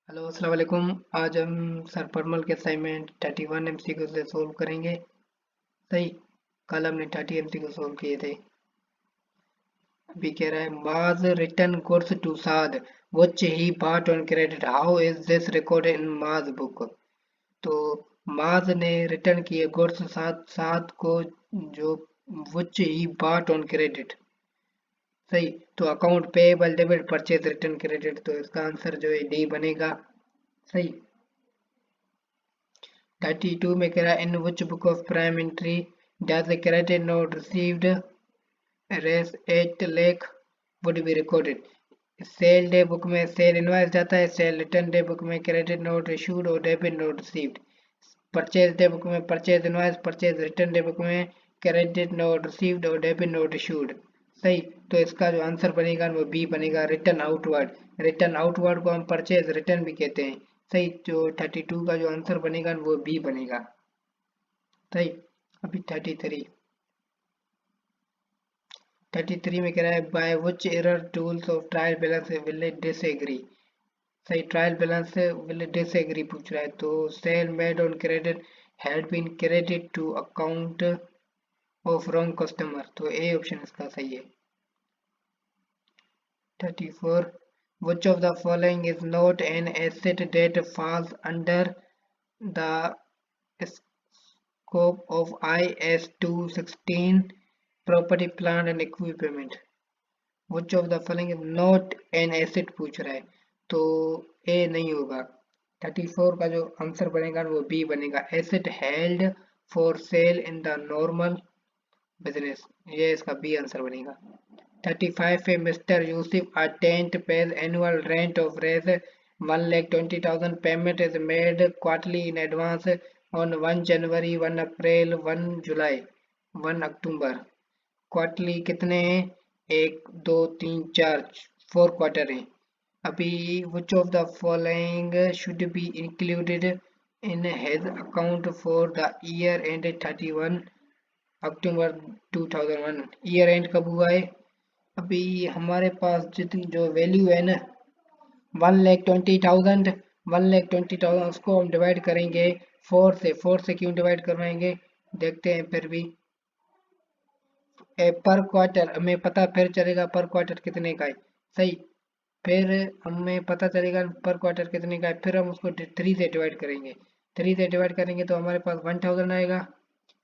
Hello अस्सलाम वालेकुम। आज हम सर परमल के असाइनमेंट 31 एमसीक्यू से सोल्व करेंगे। सही। कल हमने 30 एमसीक्यू सोल्व किए थे। अभी कह रहा है Maaz return goods to Saad which he bought on credit, how is this recorded in Maaz book. तो माज ने रिटर्न किए गुड्स साद साद को, जो which he bought on credit. सही। तो account payable debit purchase return credit, तो इसका आंसर जो है डी बनेगा। सही। 32 में कह रहा है in which book of prime entry does the credit note received rs 8 lakh would be recorded. Sale day book में सेल इनवॉइस जाता है, सेल रिटर्न डे बुक में क्रेडिट नोट इशूड और debit note received. Purchase day book में purchase invoice, purchase return day book में credit note received और debit note issued. सही। तो इसका जो आंसर बनेगा वो बी बनेगा, रिटर्न आउटवर्ड। रिटर्न आउटवर्ड को हम परचेज रिटर्न भी कहते हैं। सही। जो 32 का जो आंसर बनेगा वो बी बनेगा। सही। अभी 33 में कह रहा है by which error tools of trial balance will it disagree. सही। ट्रायल बैलेंस से विल इट डिसएग्री पूछ रहा है, तो sale made on credit had been credit to account of wrong customer, तो ए ऑप्शन इसका सही है। 34 which of the following is not an asset that falls under the scope of IS 216 property plant and equipment। which of the following is not an asset पूछ रहा है, तो ए नहीं होगा। 34 का जो आंसर बनेगा वो बी बनेगा, asset held for sale in the normal business, ये इसका बी आंसर बनेगा। 35 पे mister Yusuf a tent pays annual rent of raise 1,20,000, payment is made quarterly in advance on 1 January, 1 April, 1 July, 1 October। Quarterly कितने हैं? 1 2 3 4 4 quarter हैं। अभी which of the following should be included in his account for the year ended 31 October 2001। Year and कब हुआ है? अभी हमारे पास जितनी जो वैल्यू है ना 1,20,000, 1,20,000 उसको हम डिवाइड करेंगे 4 से। 4 से क्यों डिवाइड करवाएंगे देखते हैं। फिर भी पर क्वार्टर हमें पता फिर चलेगा पर क्वार्टर कितने का है। सही। फिर हमें पता चलेगा पर क्वार्टर कितने का है, फिर हम उसको 3 से डिवाइड करेंगे। 3 से डिवाइड करेंगे तो हमारे पास 1000 आएगा,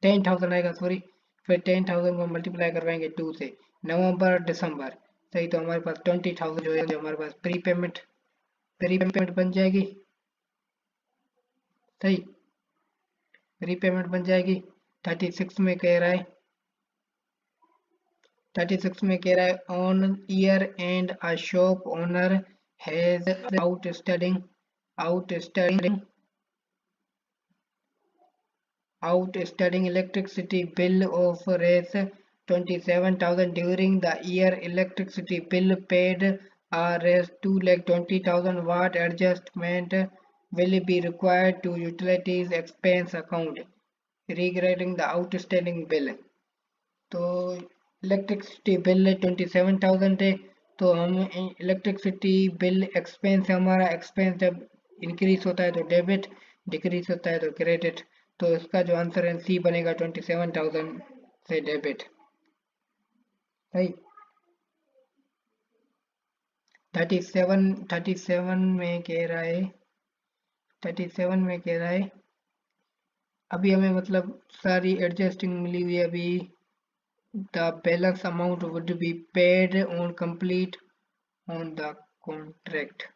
10,000 आएगा सॉरी। फिर 10,000 को मल्टीप्लाई करवाएंगे 2 से, नवंबर दिसंबर। सही। तो हमारे पास 20,000 जो है, जो हमारे पास प्री पेमेंट बन जाएगी। सही। प्री पेमेंट बन जाएगी। 36 में कह रहा है 36 में कह रहा है on year and a shop owner has outstanding outstanding electricity bill of Rs 27,000 during the year. Electricity bill paid are Rs 2,20,000. What adjustment will be required to utilities expense account regarding the outstanding bill? तो electricity bill 27,000 है, तो हम electricity bill expense है, हमारा expense जब increase होता है तो डेबिट, डिक्रीज होता है तो क्रेडिट। तो इसका जो आंसर है सी बनेगा, 27,000 से डेबिट। सही। 37 में कह रहा है 37 में कह रहा है अभी हमें मतलब सारी एडजस्टिंग मिली हुई है। अभी the balance amount would be paid on complete on the contract.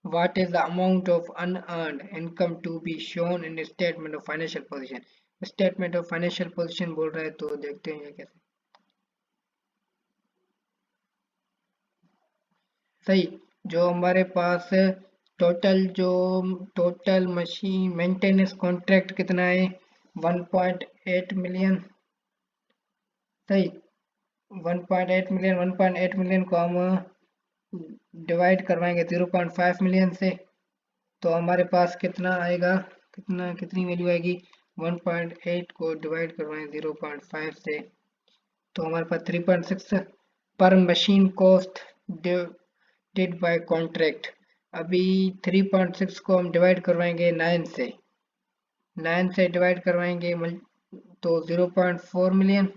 What is the amount of unearned income to be shown in statement of financial position? Statement of financial position बोल रहा है, तो देखते हैं ये कैसे। सही। जो हमारे पास टोटल मशीन मेंटेनेंस कॉन्ट्रैक्ट कितना है? 1.8 मिलियन। सही। 1.8 मिलियन को हम डिवाइड करवाएंगे 0.5 मिलियन से, तो हमारे पास कितना आएगा, कितनी वैल्यू आएगी? 1.8 को डिवाइड करवाएं 0.5 से, तो हमारे पास 3.6 पर machine cost did bye contract. अभी 3.6 को हम डिवाइड करवाएंगे 9 से, 9 से डिवाइड करवाएंगे तो 0.4 मिलियन,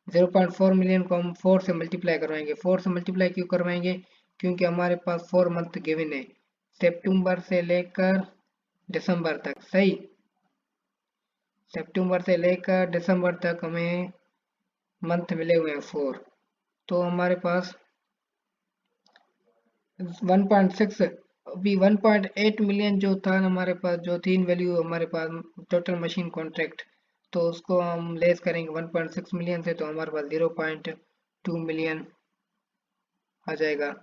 0.4 मिलियन को हम 4 से मल्टीप्लाई करवाएंगे। 4 से मल्टीप्लाई क्यों करवाएंगे? क्योंकि हमारे पास 4 मंथ गिवन है, सितंबर से लेकर दिसंबर तक। सही, सितंबर से लेकर दिसंबर तक हमें मंथ मिले हुए हैं 4। तो हमारे पास 1.6, अभी 1.8 मिलियन जो था हमारे पास, जो तीन वैल्यू हमारे पास टोटल मशीन कॉन्ट्रैक्ट, तो उसको हम लेस करेंगे 1.6 मिलियन से, तो हमारे पास 0.2 मिलियन आ जाएगा।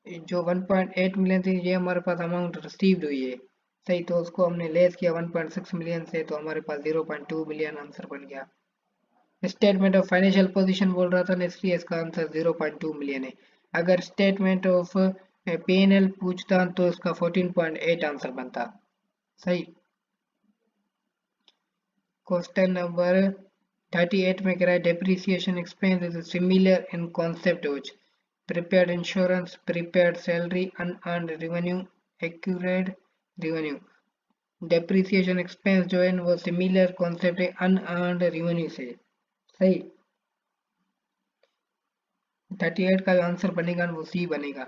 जो 1.8 मिलियन थी ये हमारे पास अमाउंट रिसीव्ड हुई है। सही, तो उसको हमने लेस किया 1.6 मिलियन से, तो हमारे पास 0.2 मिलियन आंसर बन गया। स्टेटमेंट ऑफ फाइनेंशियल पोजीशन बोल रहा था ना, इसलिए इसका आंसर 0.2 मिलियन है। अगर स्टेटमेंट ऑफ P&L पूछता तो इसका 14.8 आंसर बनता। सही। क्वेश्चन नंबर 38 में कह रहा है depreciation expense is similar in concept which prepaid insurance, prepaid salary, unearned revenue, accrued revenue. Depreciation expense जो है वो सिमिलर कॉन्सेप्ट है अनअर्न्ड रेवेन्यू से। सही, 38 का जो आंसर बनेगा वो सी बनेगा,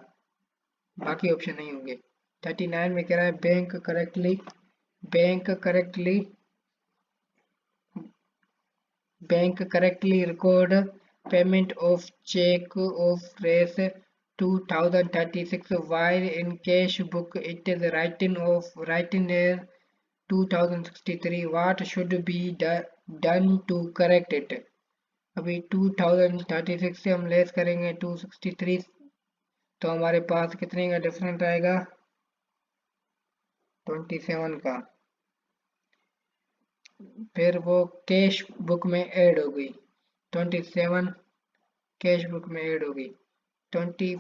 बाकी ऑप्शन नहीं होंगे। 39 में कह रहा है bank correctly record payment of cheque of Rs 2036 while in cash book it is written as 2063, what should be done to correct it? अभी 2036 से हम लेस करेंगे 263, तो हमारे पास कितने का डिफरेंस आएगा? 27 का। फिर वो कैश बुक में ऐड हो गई, 27 कैश बुक में ऐड हो गई। 40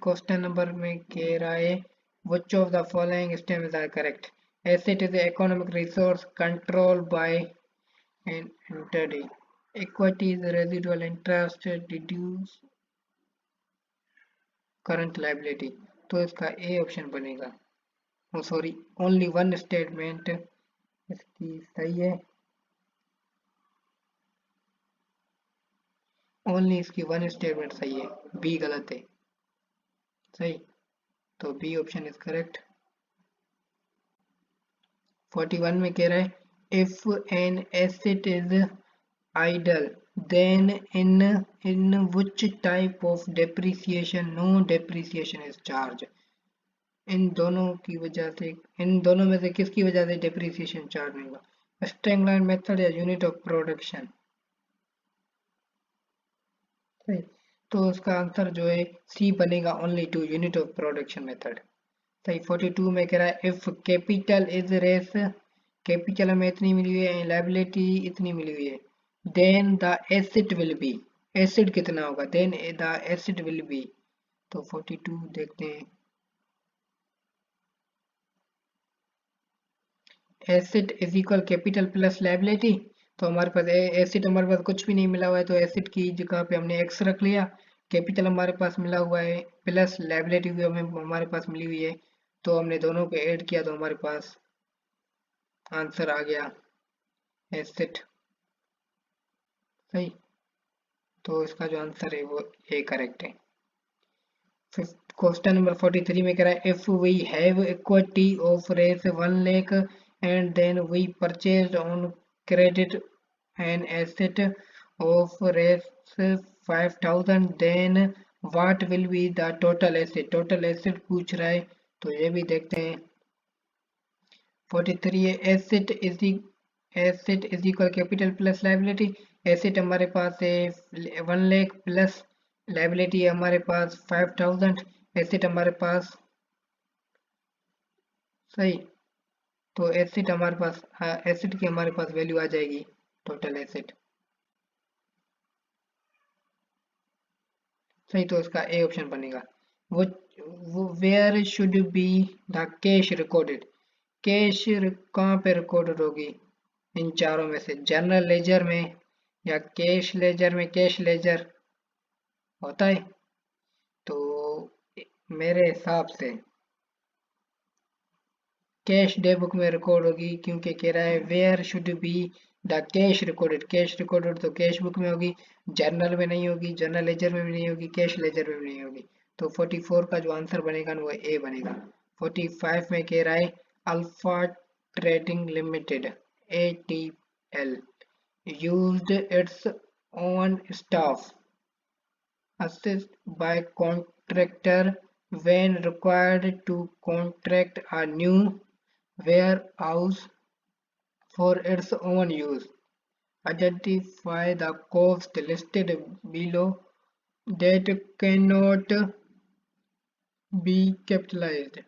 क्वेश्चन नंबर में कह रहा है which of the following statements are correct? Asset is an economic resource controlled by an entity. Equity is residual interest deduce current liability, तो इसका ए ऑप्शन बनेगा। सॉरी, ओनली वन स्टेटमेंट इसकी सही है, ओनली इसकी वन स्टेटमेंट सही है, B गलत है। सही, तो बी ऑप्शन इज करेक्ट। 41 में कह रहा है if an asset is idle then in which type of depreciation no depreciation is charge. इन दोनों की वजह से, इन दोनों में से किसकी वजह से डेप्रिसिएशन चार्ज नहीं होगा? स्ट्रेंगलाइन मेथड या यूनिट ऑफ प्रोडक्शन? सही, तो उसका आंसर जो है सी बनेगा, only to unit of production method. सही। 42 में कह रहा है if capital is Rs, capital हमें इतनी मिली हुई है, लाइबिलिटी इतनी मिली हुई है, then the asset will be, asset कितना होगा? Then the asset will be, तो 42 देखते हैं। Asset is equal capital plus liability, तो हमारे पास एसेट हमारे पास कुछ भी नहीं मिला हुआ है, तो एसेट की जगह पे हमने एक्स रख लिया। कैपिटल हमारे पास मिला हुआ है प्लस लाइबिलिटी भी हमें हमारे पास मिली हुई है, तो हमने दोनों को ऐड किया तो हमारे पास आंसर आ गया एसेट। सही, तो इसका जो आंसर है वो ए करेक्ट है। क्वेश्चन नंबर 43 में कह रहा है if we have equity of Rs 1 lakh and then we purchase on credit an asset of Rs 5000 then what will be the total asset? Total asset पूछ रहा है, तो ये भी देखते हैं। 43 है asset is equal capital plus liability. Asset हमारे पास है 1 लाख प्लस लाइबिलिटी है हमारे पास 5000। एसेट हमारे पास, सही, तो एसेट हमारे पास, एसेट की हमारे पास वैल्यू आ जाएगी टोटल एसेट। सही, तो इसका ए ऑप्शन बनेगा। वो where should be the cash recorded? Cash कहाँ पे रिकॉर्डेड होगी इन चारों में से? जनरल लेजर में या कैश लेजर में? कैश लेजर होता है, तो मेरे हिसाब से कैश डे बुक में रिकॉर्ड होगी, क्योंकि कह रहा है where should be the cash recorded तो कैश बुक में होगी, जर्नल में नहीं होगी, जर्नल लेजर में भी नहीं होगी, कैश लेजर में भी नहीं होगी। तो 44 का जो आंसर बनेगा वो ए बनेगा। 45 में कह रहा है alpha trading limited ATL used its own staff assist by contractor when required to contract a new warehouse for its own use. Identify the cost listed below that cannot be capitalized.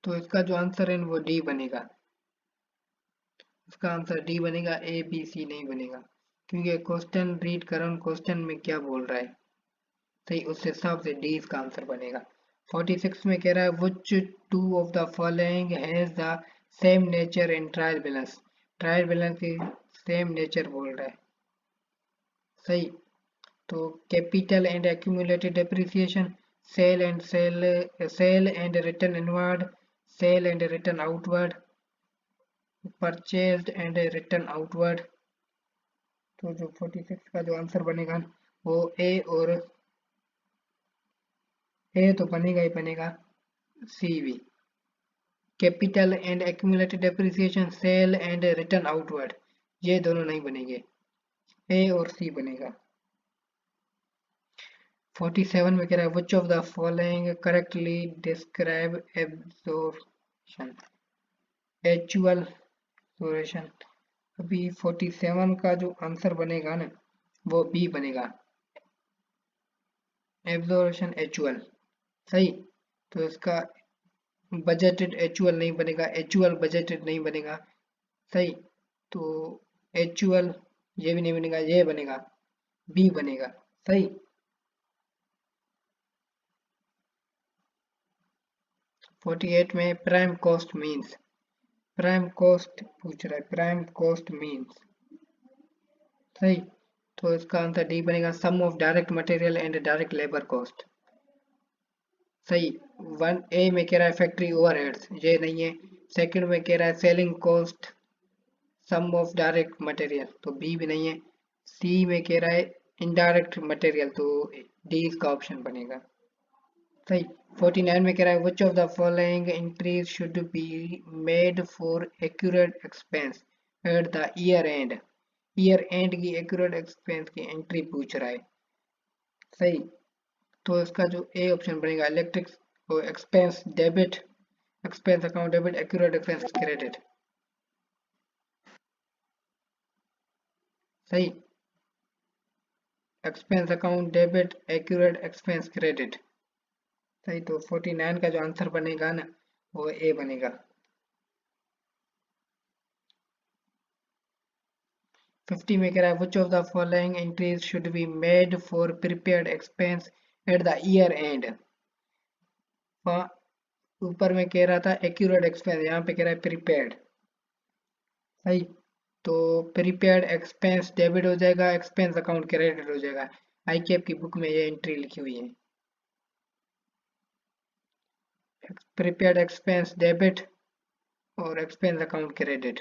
तो इसका जो answer है वो D बनेगा। इसका answer D बनेगा, A B C नहीं बनेगा, क्योंकि क्वेश्चन रीड करो क्वेश्चन में क्या बोल रहा है, सही उस हिसाब से डी इसका आंसर बनेगा। 46 में कह रहा है which two of the following has the same nature in trial balance, trial balance की सेम नेचर बोल रहा है, सही। तो capital and accumulated depreciation, sale and return inward, sale and return outward, purchased and return outward. तो जो 46 का जो आंसर बनेगा वो ए तो बनेगा ही बनेगा, सी भी। Capital and accumulated depreciation, sale and return outward, ये दोनों नहीं बनेंगे, ए और सी बनेगा। 47 में कह रहा है which of the following correctly describe absorption, actual absorption। अभी 47 का जो आंसर बनेगा ना वो बी बनेगा, एब्जॉर्प्शन एक्चुअल, सही। तो इसका बजटेड एक्चुअल नहीं बनेगा, एक्चुअल बजटेड नहीं बनेगा, सही। तो एक्चुअल ये भी नहीं बनेगा, ये बनेगा, बी बनेगा, सही। 48 में prime cost means, prime cost पूछ रहा है, प्राइम कॉस्ट मीन्स, सही। तो इसका आंसर डी बनेगा, sum of direct material and direct labour cost, सही। 1A में कह रहा है फैक्ट्री ओवरहेड्स, ये नहीं है। सेकंड में कह रहा है selling cost sum of direct material, तो बी भी नहीं है। सी में कह रहा है इनडायरेक्ट मटेरियल, तो डी इसका ऑप्शन बनेगा, सही। 49 में कह रहा है which of the following entries should be made for accurate expense at the year end, year end की एक्यूरेट एक्सपेंस की एंट्री पूछ रहा है, सही। तो इसका जो ए ऑप्शन बनेगा electric expense debit, expense account debit, accurate expense credit, सही। Expense account debit, accurate expense credit, सही। तो 49 का जो आंसर बनेगा ना वो ए बनेगा। 50 में कह रहा है which of the following entries should be made for prepared expense at the year end। ऊपर में कह रहा था एक्यूरेट एक्सपेंस, यहाँ पे कह रहा है प्रीपेड, सही। तो प्रीपेड एक्सपेंस डेबिट हो जाएगा, एक्सपेंस अकाउंट क्रेडिट हो जाएगा, आईकेएफ की बुक में ये एंट्री लिखी हुई है, प्रीपेड एक्सपेंस डेबिट और एक्सपेंस अकाउंट क्रेडिट।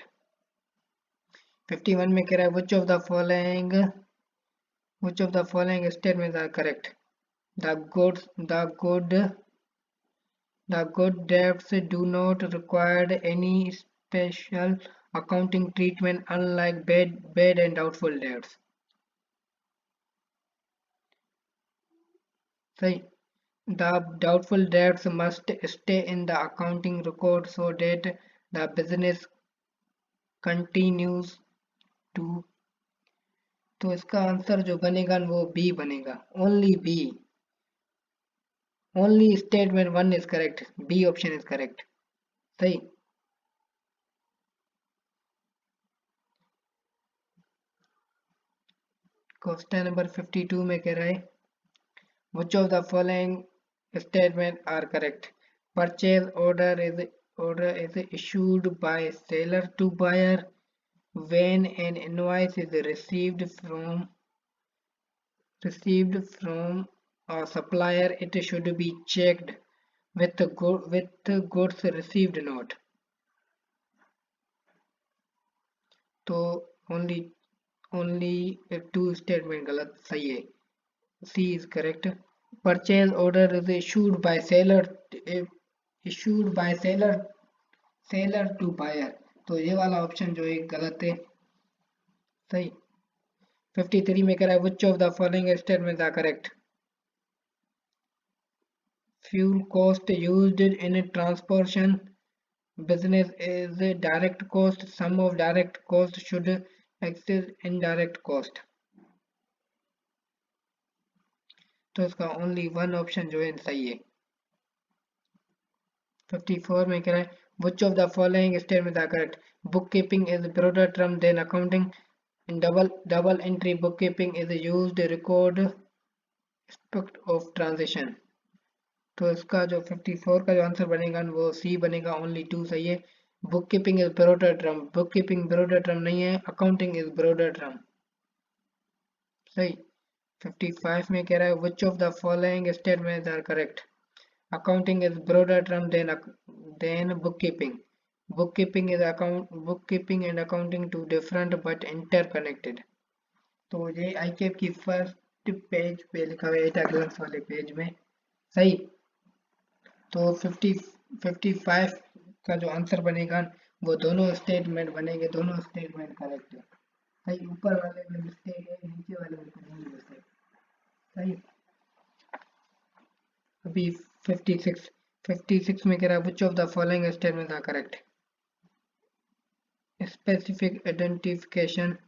51 में कह रहा है which of the following statements are correct, the goods the good debts do not require any special accounting treatment unlike bad and doubtful debts, सही। The doubtful debts must stay in the accounting record so that the business continues to। तो इसका answer जो बनेगा वो B बनेगा, only B, only statement 1 is correct, B option is correct, सही। Question number 52 में कह रहा है which of the following statement are correct, purchase order is issued by seller to buyer when an invoice is received from received from a supplier, it should be checked with the goods received note. तो only two statement गलत सही है. C is correct. Purchase order is issued by seller to buyer. तो ये वाला option जो है गलत है. सही. 53 में कह रहा है which of the following statements are correct? Fuel cost used in transportation business is a direct cost. Sum of direct cost should exceed indirect cost. तो इसका ओनली वन ऑप्शन जो है सही है. 54 में कह रहा है which of the following statements are correct? Bookkeeping is a broader term than accounting. In double entry bookkeeping is used to record aspect of transaction. तो इसका जो 54 का जो आंसर बनेगा वो सी बनेगा. ओनली टू सही है. Bookkeeping is broader term. Bookkeeping broader term नहीं है. Accounting is broader term. सही. 55 में कह रहा है which of the following statements are correct? Accounting is broader term than bookkeeping. Bookkeeping and accounting two different but interconnected. तो ये आईकेप की फर्स्ट पेज पे लिखा हुआ है, एटा ग्लास वाले पेज में. सही. तो 55 का जो आंसर बनेगा वो दोनों स्टेटमेंट बनेंगे. दोनों स्टेटमेंट करेक्ट है. सही. ऊपर वाले में मिस्टेक है, नीचे वाले में नहीं है मिस्टेक. सही. अभी 56 में कह रहा है which of the following statements are correct? Specific identification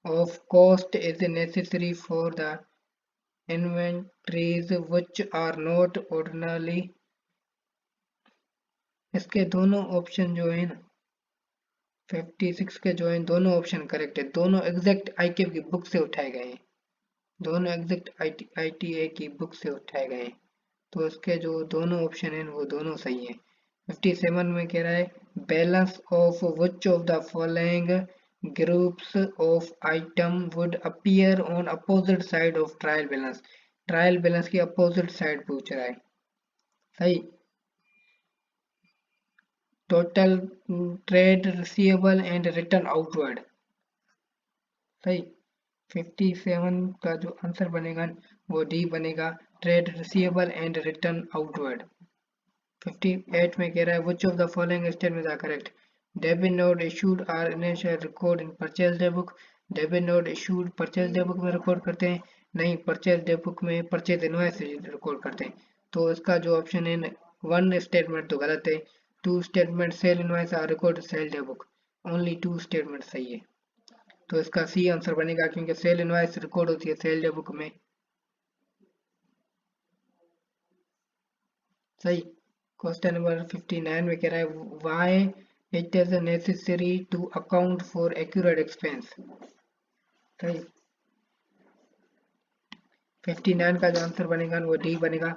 of cost is necessary for the inventories which are not ordinarily. इसके दोनों ऑप्शन जो है ना 56 के जो है दोनों ऑप्शन करेक्ट है. दोनों एग्जैक्ट आईकेएफ की बुक से उठाए गए हैं. दोनों एग्जैक्ट आईटीए की बुक से उठाए गए हैं. तो इसके जो दोनों ऑप्शन हैं वो दोनों सही है. 57 में कह रहा है balance of which of the following groups of item would appear on opposite side of trial balance. Trial balance की अपोजिट साइड पूछ रहा है. सही. Total trade receivable and return outward. सही. 57 का जो आंसर बनेगा वो डी बनेगा. Trade receivable and return outward. 58 में कह रहा है which of the following statements are correct? Debit note issued are initial record in purchase day book. Debit note issued purchase day book में रिकॉर्ड करते हैं. नहीं, purchase day book में purchase invoice record करते हैं. तो इसका जो ऑप्शन है वन स्टेटमेंट तो गलत है. Two statement sale invoice are record sale day book. Only two statement सही है. तो इसका सी आंसर बनेगा क्योंकि सेल इनवॉइस रिकॉर्ड होती है सेल डे बुक में. सही. क्वेश्चन नंबर 59 में कह रहा है why it is necessary to account for accurate expense. सही. 59 का जो आंसर बनेगा वो डी बनेगा.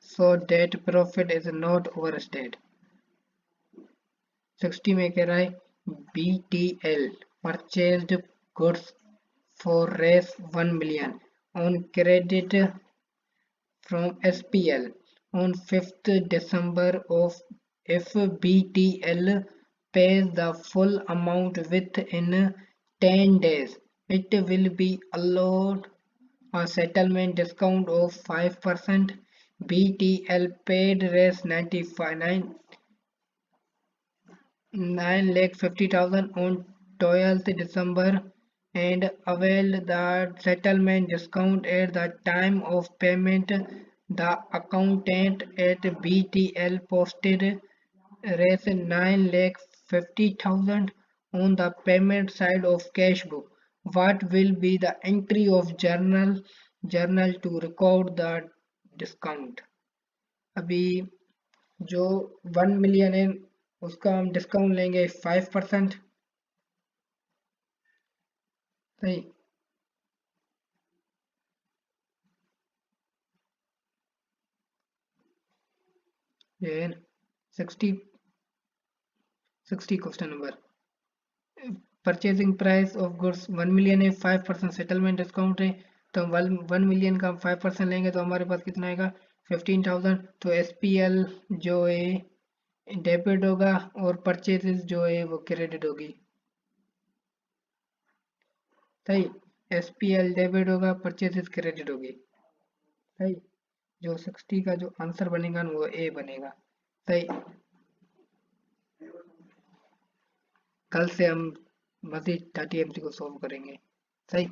So that profit is not overstated. 60 में कह रहा है BTL purchased goods for Rs 1 million on credit from SPL on 5th December of if BTL pays the full amount within 10 days, it will be allowed a settlement discount of 5%. BTL paid raise 9,50,000 on 12th December and availed the settlement discount at the time of payment. The accountant at BTL posted raise 9,50,000 on the payment side of cash book. What will be the entry of journal to record the discount? अभी जो 1 million है उसका हम discount लेंगे 5%. सही. ये 60 question number. Purchasing price of goods 1 million है. 5% settlement discount है. तो हम 1 मिलियन का 5% लेंगे तो हमारे पास कितना आएगा 15,000। तो SPL जो है डेबिट होगा और परचेजेस जो है वो क्रेडिट होगी। सही। SPL डेबिट होगा, परचेजेस क्रेडिट होगी। सही। जो 60 का जो आंसर बनेगा ना वो ए बनेगा। सही। कल से हम मजीद 30 MC को सॉल्व करेंगे। सही।